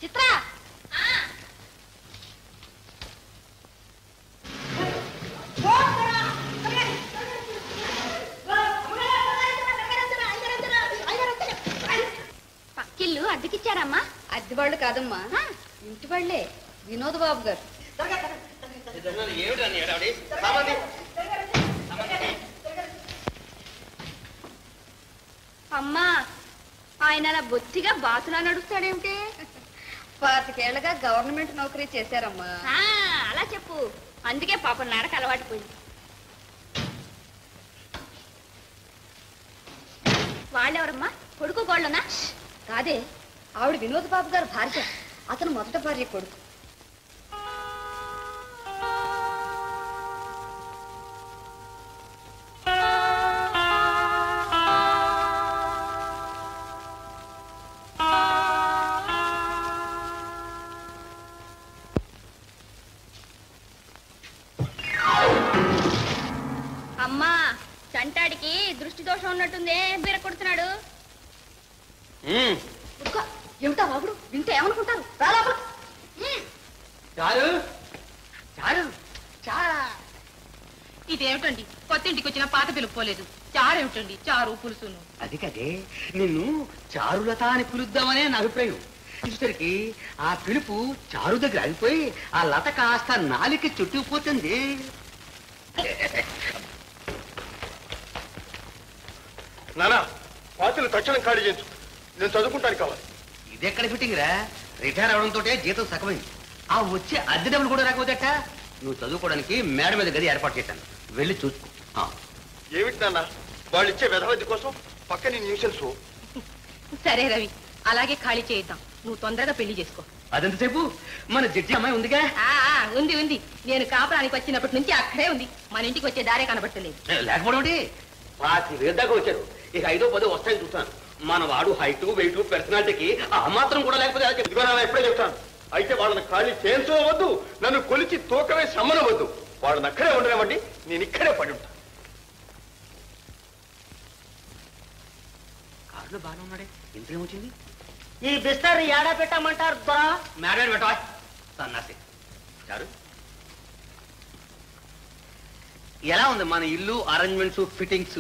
చిత్ర పక్కిల్లు అద్దెకిచ్చారమ్మా? అద్దె వాళ్ళు కాదమ్మా, ఇంటి వాళ్ళే. వినోద్ బాబు గారు. అమ్మా, ఆయన అలా బొత్తిగా బాతులా నడుస్తాడేమిటి? 25 ఏళ్లుగా గవర్నమెంట్ నౌకరీ చేశారమ్మా. అలా చెప్పు. అందుకే పాపం నడక అలవాటు పోయింది. వాళ్ళెవరమ్మా? కొడుకు కోళ్ళనా? కాదే, ఆవిడ వినోద్ బాబు గారు భార్య. అతను మొదట భార్య కొడుకు. అమ్మా, చంటాడికి దృష్టి దోషం ఉన్నట్టుందే, బీర కొడుతున్నాడు. ఏమిటా బాబుడు? వింటే ఏమనుకుంటారు? ఇదేమిటండి, కొత్త ఇంటికి వచ్చిన పాత పిలుపుకోలేదు. చారేమిటండి, చారు పులుసును. అది కదే, నిన్ను చారులత అని పిలుద్దామనే నా అభిప్రాయం. ఇసరికి ఆ పిలుపు చారు దగ్గర ఆగిపోయి ఆ లత కాస్త నాలికి చుట్టుకుపోతుంది. నానా, పాత్రలు తక్షణం ఖాళీ చేయించు. నేను చదువుకుంటాను కావాలి. ఇదెక్కడ ఫిట్టింగ్ రా? రిటైర్ అవడంతో జీతం సగమైంది. ఆ వచ్చే అద్దె డబ్బులు కూడా రాకపోతేట. నువ్వు చదువుకోవడానికి మేడ మీద గది ఏర్పాటు చేశాను, వెళ్ళి చూసుకో. ఏమిటి నాన్న, వాళ్ళు ఇచ్చే వ్యధవద్ది కోసం పక్కని న్యూసెన్స్. సరే రవి, అలాగే ఖాళీ చేయిద్దాం. నువ్వు తొందరగా పెళ్లి చేసుకో. అదెంతసేపు? మన జడ్జి అమ్మాయి ఉందిగా? ఉంది ఉంది. నేను కాపురానికి వచ్చినప్పటి నుంచి అక్కడే ఉంది. మన ఇంటికి వచ్చే దారే కనబట్టలేదు. లేకపోవడం 25,000 దాకా వచ్చారు. ఇక 5ో 10 వస్తాయని చూస్తాను. మన వాడు హైట్, వెయిట్, పర్సనాలిటీకి ఆ మాత్రం కూడా లేకపోతే ఎప్పుడే చెప్తాను. అయితే వాళ్ళని ఖాళీ చేయించవద్దు, నన్ను కొలిచి తూకమే సమ్మనవద్దు. వాళ్ళని అక్కడే ఉండలేమండి, నేను ఇక్కడే పడి ఉంటాను. కారులో బాగా ఉన్నాడే, ఇంతేమొచ్చింది? ఈ బిస్తర్ ఏడా పెట్టామంటారు దొరా? మేడ పెట్టా సన్నాసి. చారు, ఎలా ఉంది మన ఇల్లు అరేంజ్మెంట్స్, ఫిట్టింగ్స్?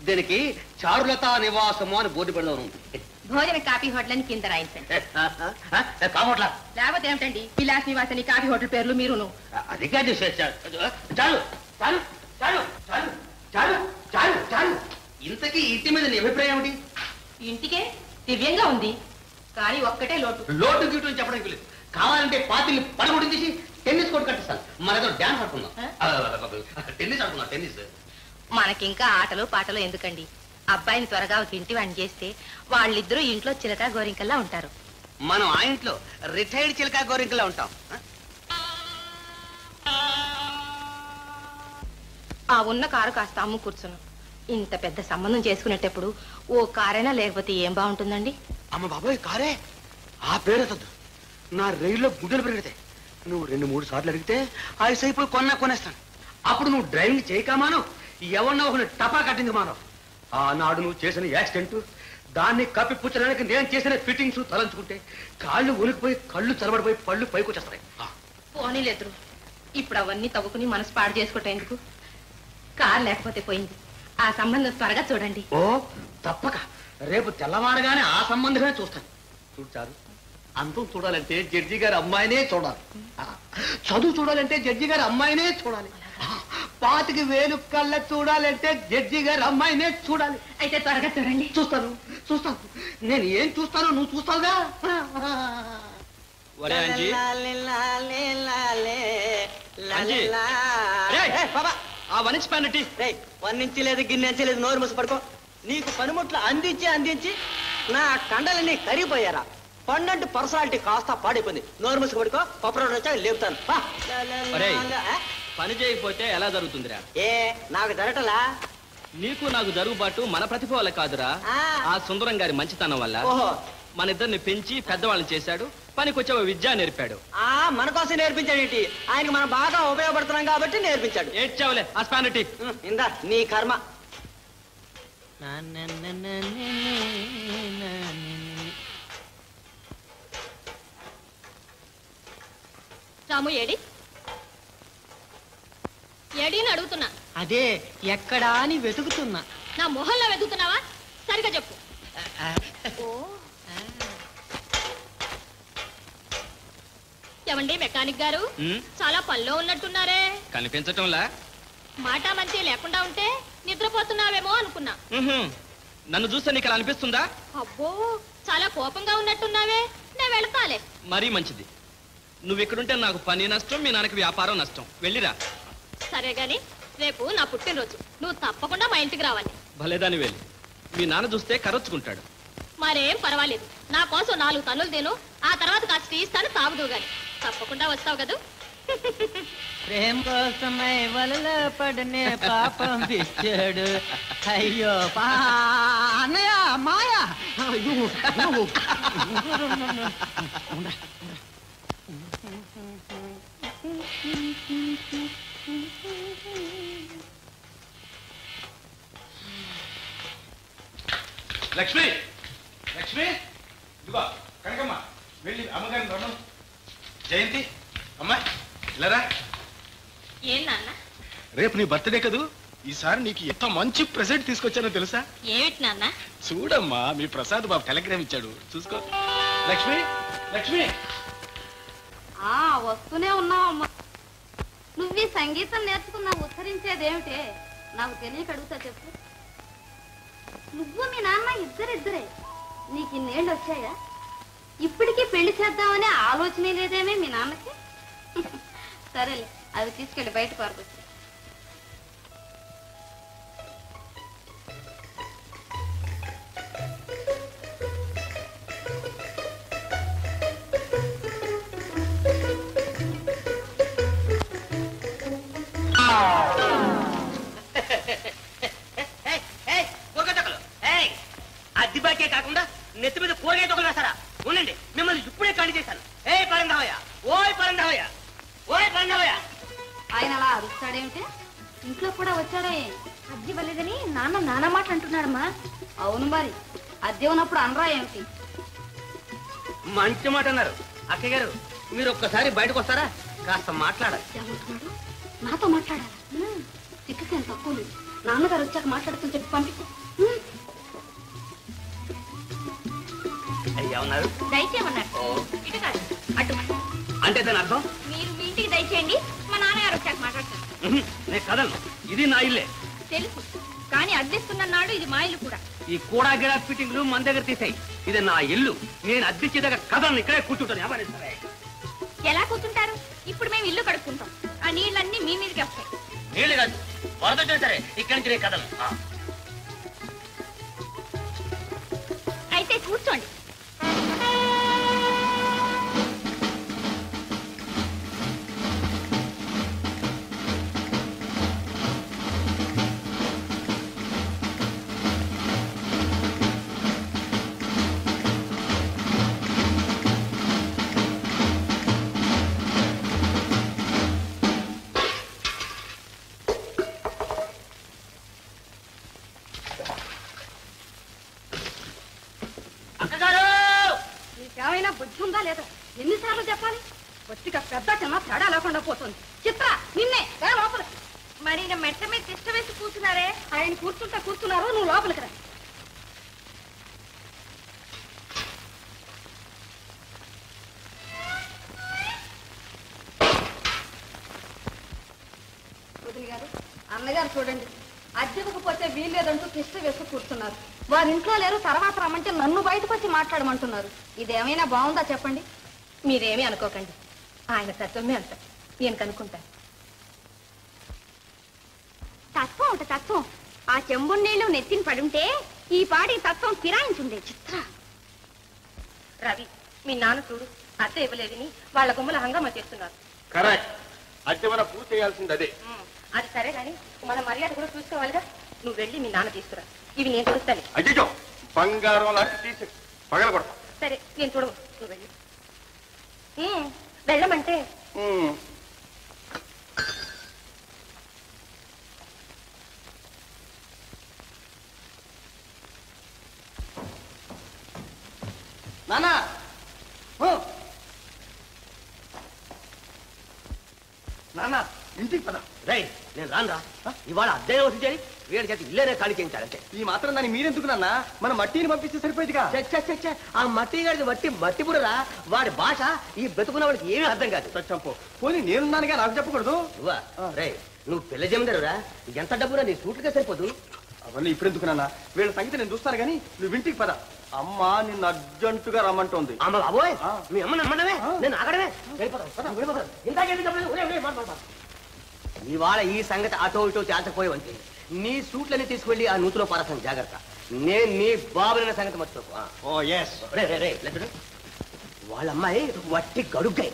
దీనికి చారులత నివాసము అని బోర్డు పెడదాం ఉంది. భోజన కాఫీ హోటల్ అని కింద రాయించండి. కావట్లా? లేకపోతే ఏమిటండి, విలాస్ నివాసని కాఫీ హోటల్ పేర్లు మీరును. అది కాదు. చాలు చాలు చాలు చాలు చాలు చాలు చాలు. ఇంతకీ ఇంటి మీద నీ అభిప్రాయం ఏమిటి? ఇంటికే దివ్యంగా ఉంది, కానీ ఒక్కటే లోటు. లోటు గీటు అని చెప్పడానికి లేదు. కావాలంటే పాతిల్ని పడగొట్టి తీసి టెన్నిస్ కోర్టు కట్టిస్తాను. మనతో డాన్స్ ఆడుకుందాం. టెన్నిస్ ఆడుకుందాం. టెన్నిస్. మనకింకా ఆటలు పాటలు ఎందుకండి? అబ్బాయిని త్వరగా ఒక ఇంటి వాడిని చేస్తే వాళ్ళిద్దరూ ఇంట్లో చిలక గోరింకల్లా ఉంటారు. మనం ఆ ఇంట్లో రిటైర్డ్ చిలక గోరింకల్లా ఉంటాం. ఆ ఉన్న కారు కాస్త అమ్ము కూర్చును. ఇంత పెద్ద సంబంధం చేసుకునేటప్పుడు ఓ కారైనా లేకపోతే ఏం బాగుంటుందండి? అమ్మ బాబోయ్, కారే? ఆ పేరెత్తద్దు. నా రైల్లో గుడ్డలు పెరిగితే నువ్వు 2-3 సార్లు అడిగితే అయిపోయి కొనేస్తాను. అప్పుడు నువ్వు డ్రైవింగ్ చేయకమాను, ఎవరినో ఒకరిని టపా కట్టింది మానవు. ఆనాడు నువ్వు చేసిన యాక్సిడెంట్, దాన్ని కప్పిపుచ్చడానికి నేను చేసిన ఫిట్టింగ్స్ తలంచుకుంటే కాళ్ళు ఉనికిపోయి, కళ్ళు చలబడిపోయి, పళ్ళు పైకి వచ్చేస్తాయి. పోనీలేదు, ఇప్పుడు అవన్నీ తవ్వుకుని మనసు పాడు చేసుకోవటం ఎందుకు? కారు లేకపోతే పోయింది. ఆ సంబంధం త్వరగా చూడండి. ఓ తప్పక రేపు తెల్లవారుగానే ఆ సంబంధమే చూస్తాను. చూడారు, అందం చూడాలంటే జడ్జి గారి అమ్మాయినే చూడాలి. చదువు చూడాలంటే జడ్జి గారి అమ్మాయినే చూడాలి. 25,000 కళ్ళ చూడాలంటే జడ్జి గారి అమ్మాయినే చూడాలి. అయితే త్వరగా చూడండి. చూస్తాను చూస్తాను. నేను ఏం చూస్తానో నువ్వు చూస్తావుగా. వర్ణించలేదు, గిన్నెంచలేదు, నోరు మూసి నీకు పనిముట్లు అందించి అందించి నా కండలన్నీ కరిగిపోయారా? పండంటి పర్సనాలిటీ కాస్త పాడైపోయింది. నోరు మూసి పడుకో, పప్పురోడు వచ్చా లేపుతాను. పని చేయకపోతే ఎలా జరుగుతుందిరా? ఏ నాకు జరగటలా? నీకు నాకు జరుగుబాటు మన ప్రతిభ వల్ల కాదురా, ఆ సుందరం గారి మంచితనం వల్ల. మన ఇద్దరిని పెంచి పెద్దవాళ్ళని చేశాడు, పనికొచ్చే విద్య నేర్పాడు. మన కోసం నేర్పించాడేంటి? ఆయనకు మనం బాగా ఉపయోగపడుతున్నాం కాబట్టి నేర్పించాడు. ఏడ్చావులే ఆ స్పానిటీ. ఇందా నీ కర్మ. రాము ఏడి ఏడిని అడుగుతున్నా. అదే ఎక్కడా అని వెతుకుతున్నా. నా మొహంలో వెతుకుతున్నావా? సరిగా చెప్పు. ఏమండి మెకానిక్ గారు, చాలా పనిలో ఉన్నట్టున్నారే. కనిపించటంలా? మాట మంచి లేకుండా ఉంటే నిద్రపోతున్నావేమో అనుకున్నా. నన్ను చూస్తే నీకు అలా అనిపిస్తుందా? అబ్బో, చాలా కోపంగా ఉన్నట్టున్నావే. నేను వెళ్తాలే. మరీ మంచిది. నువ్వు ఇక్కడుంటే నాకు పని నష్టం, మీ నాన్నకి వ్యాపారం నష్టం. వెళ్ళిరా. సరే గాని రేపు నా పుట్టినరోజు, నువ్వు తప్పకుండా మా ఇంటికి రావాలి. భలేదాని వెళ్ళి మీ నాన్న చూస్తే కరొచ్చుకుంటాడు. మరేం పర్వాలేదు, నా కోసం 4 తన్నులు తిను, ఆ తర్వాత కాస్త ఇస్తాను తాగుదు గాని. తప్పకుండా వస్తావు కదూ? ప్రేమ కోసమై వలలో పడనే పాపం పిచ్చాడు. అయ్యో అన్నయ్య మాయా. లక్ష్మి, లక్ష్మి, ఇదిగో కనకమ్మ, వెళ్ళి అమ్మగారిని రమ్మను. జయంతి, అమ్మా ఇలారా. ఏం నాన్న? రేపు నీ బర్త్డే కదూ, ఈసారి నీకు ఎంత మంచి ప్రెజెంట్ తీసుకొచ్చానో తెలుసా? ఏమిటి నాన్న? చూడమ్మా, మీ ప్రసాద్ బాబు టెలిగ్రామ్ ఇచ్చాడు, చూసుకో. లక్ష్మి, లక్ష్మి. వస్తూనే ఉన్నావమ్మా. నువ్వు సంగీతం నేర్చుకున్నావు, ఉత్తరించేదేమిటే? నాకు తెలియక అడుగుతా చెప్పు. నువ్వు మీ నాన్న ఇద్దరే. నీకు ఇన్నేళ్ళు వచ్చాయా? ఇప్పటికీ పెళ్లి చేద్దామనే ఆలోచనే లేదేమే మీ నాన్నకి? సరేలే, అవి తీసుకెళ్ళి బయట పారుకొచ్చు. అద్దిబాకే కాకుండా నెత్తి మీద కూరగాయ తొక్కలు వేస్తారా? ఉండండి, మిమ్మల్ని ఇప్పుడే ఖాళీ చేశాను. ఏ పరంధావయ్య, ఓయ్ పరంధావయ్య, ఓయ్ పరంధావయ్య. ఆయన అలా అరుస్తాడేమిటి? ఇంట్లో కూడా వచ్చాడే. అద్దె ఇవ్వలేదని నాన్న మాట అంటున్నాడమ్మా. అవును మరి, అద్దె ఉన్నప్పుడు అనరా ఏమిటి? మంచి మాట అన్నారు. అక్కయ్య గారు, మీరు ఒక్కసారి బయటకు వస్తారా? కాస్త మాట్లాడాలి. ఏమంటున్నాడు? నాతో మాట్లాడాలి. చిక్కకేం తక్కువ లేదు. నాన్నగారు వచ్చాక మాట్లాడుతూ చెప్పి పంపించు. అయ్యా ఉన్నారు, దయచేయమన్నారు. ఇటు కాదు, అటు. అంటే దాని అర్థం? మీరు మీ ఇంటికి దయచేయండి, మా నాన్నగారు వచ్చాక మాట్లాడతాను. నేను కదలను, ఇది నా ఇల్లే. తెలుసు, కానీ అద్దెస్తున్నన్నాడు ఇది మా ఇల్లు కూడా. ఈ కూడా గిడా ఫిట్టింగ్లు మన దగ్గర తీసాయి. ఇది నా ఇల్లు, నేను అద్దెచ్చి దగ్గర కదలను, ఇక్కడే కూర్చుంటాను. ఎవరైనా సరే. ఎలా కూర్చుంటారు? ఇప్పుడు మేము ఇల్లు కడుక్కుంటాం, ఆ నీళ్ళన్నీ మీ మీదకి వస్తాయి. నీళ్ళు కాదు, వరద సరే, ఇక్కడి నుంచి నేను కదలను. అయితే కూర్చోండి. ఏమైనా బుద్ధి ఉందా లేదా? ఎన్నిసార్లు చెప్పాలి? బొత్తిగా పెద్ద చిన్న తేడా లేకుండా పోతుంది. చిత్ర, నిన్నే లోపల. మరి మెట్ట మీద తిష్ట వేసి కూర్చున్నారే, ఆయన కూర్చున్నారు, నువ్వు లోపలికి రా. వదిలి గారు, అన్నగారు చూడండి, అద్దెకు పోతే వీల్లేదంటూ తిష్ట వేసి కూర్చున్నారు. వారి ఇంట్లో లేరు, తర్వాత రమ్మంటే నన్ను బయటకు వచ్చి మాట్లాడమంటున్నారు. ఇదేమైనా బాగుందా చెప్పండి? మీరేమీ అనుకోకండి, ఆయన తత్వమే అంత. నేను కనుక్కుంటాను. తత్వం ఒకటి తత్వం. ఆ చెంబు నీళ్లు నెత్తిని పడుంటే ఈ పాడి తత్వం ఫిరాయించుండే. చిత్ర, రవి, మీ నాన్న చూడు, అత్త ఇవ్వలేదని వాళ్ళ గుమ్మల హంగామా చేస్తున్నారు. కరెక్ట్, అద్దె మన పూర్తి చేయాల్సింది అదే. అది సరే గాని మన మర్యాద కూడా చూసుకోవాలిగా. నువ్వు వెళ్ళి మీ నాన్న తీసుకురా, ఇవి నేను చూస్తాను. అయ్యో, బంగారం లాంటి తీసి పగల కొడతా. సరే, నేను చూడవు, నువ్వు వెళ్ళి. వెళ్ళమంటే నానా రానురా ఇవాళ అద్దె వసూలు చేయాలి వీడి చేతి ఇల్లేనే ఖాళీ చేయించాలంటే ఈ మాత్రం దాన్ని మీరెందుకు నాన్న మన మట్టిని పంపిస్తే సరిపోయిందిగా ఆ మట్టి గారి మట్టి బుర్రరా వాడి భాష ఈ బ్రతుకున్న వాడికి ఏమీ అర్థం కాదు చంపు పోనీ నేనున్నానుగా నాకు చెప్పకూడదు నువ్వా రే నువ్వు పిల్ల జమీందారురా ఎంత డబ్బురా నీ సూట్లుగా సరిపోదు అవన్నీ ఇప్పుడెందుకు నాన్న వీళ్ళ సంగతి నేను చూస్తాను కానీ నువ్వు ఇంటికి పద అమ్మ నిన్ను అర్జెంటుగా రమ్మంటోంది అమ్మ బాబోయ్ మీ అమ్మ నమ్మడమే నేను ఆగడమే ఇవాళ ఈ సంగతి అటో ఇటో తేల్చకపోయేవంటే నీ సూట్లని తీసుకెళ్లి ఆ నూతులో పారసం జాగ్రత్త నేను నీ బాబులైన సంగతి మర్చిపోకు ఓ ఎస్ లెక్కడు వాళ్ళ అమ్మాయి వట్టి గడుగ్గాయి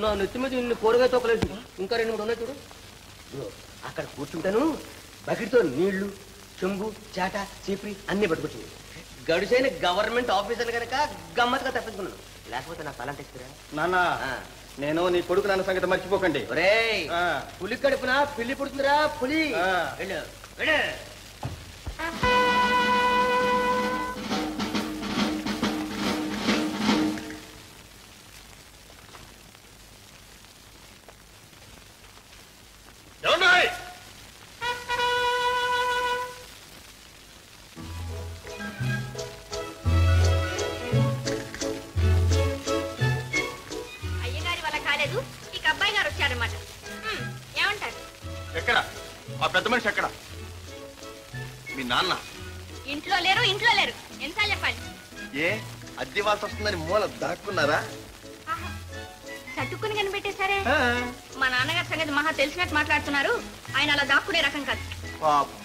నా నెత్తి మీద నిన్ను కూరగా తోకలేదు ఇంకా 2-3 ఉన్నాయి చూడు అక్కడ కూర్చుంటాను బకెట్తో నీళ్లు చెంబు చాట చీపురి అన్ని పట్టుకొచ్చింది గడుసైన గవర్నమెంట్ ఆఫీసర్లు కనుక గమ్మత్తుగా తప్పించుకున్నాను లేకపోతే నా తలంటే నాన్న నేను నీ కొడుకు నాన్న సంగతి మర్చిపోకండి ఒరేయ్ పులి కడుపున పిల్లి పుడుతుందిరా పులి వెళ్ళు వెళ్ళు ఎక్కడ ఆ పెద్ద మనిషి ఎక్కడ మీ నాన్న ఇంట్లో లేరు ఎంతసార్లు చెప్పాలి ఏ అద్దె వాల్సి వస్తుందని మూల దాక్కున్నారా చట్టుకుని కనిపెట్టేశారే మా నాన్నగారి సంగతి మహా తెలిసినట్టు మాట్లాడుతున్నారు ఆయన అలా దాక్కునే రకం కాదు పాపం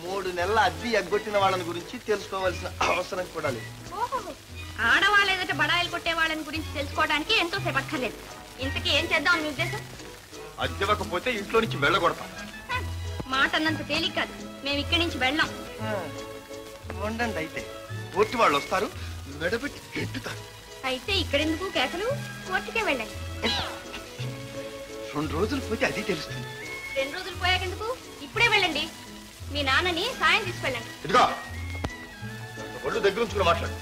3 నెలల అద్దె ఎగ్గొట్టిన వాళ్ళని గురించి తెలుసుకోవాల్సిన అవసరం కూడా లేదు ఆడవాళ్ళు ఏదైతే బడాయిలు కొట్టే వాళ్ళని గురించి తెలుసుకోవడానికి ఎంతో సేపు అక్కర్లేదు ఇంతకీ ఏం చేద్దాం మీ ఉద్దేశం అద్దెవ్వకపోతే ఇంట్లో నుంచి వెళ్ళగొడతాం మాట అన్నంత తేలిక కాదు మేము ఇక్కడి నుంచి వెళ్ళాం ఉండండి అయితే కోర్టు వాళ్ళు వస్తారు మెడబెట్టి గెట్టుతారు అయితే ఇక్కడెందుకు కేకలు కోర్టుకే వెళ్ళండి 2 రోజులు పోతే అది తెలుస్తుంది 2 రోజులు పోయాకెందుకు ఇప్పుడే వెళ్ళండి మీ నాన్నని సాయం తీసుకెళ్ళండి ఇదిగో ఒళ్ళు దగ్గర ఉంచుకుని మాట్లాడు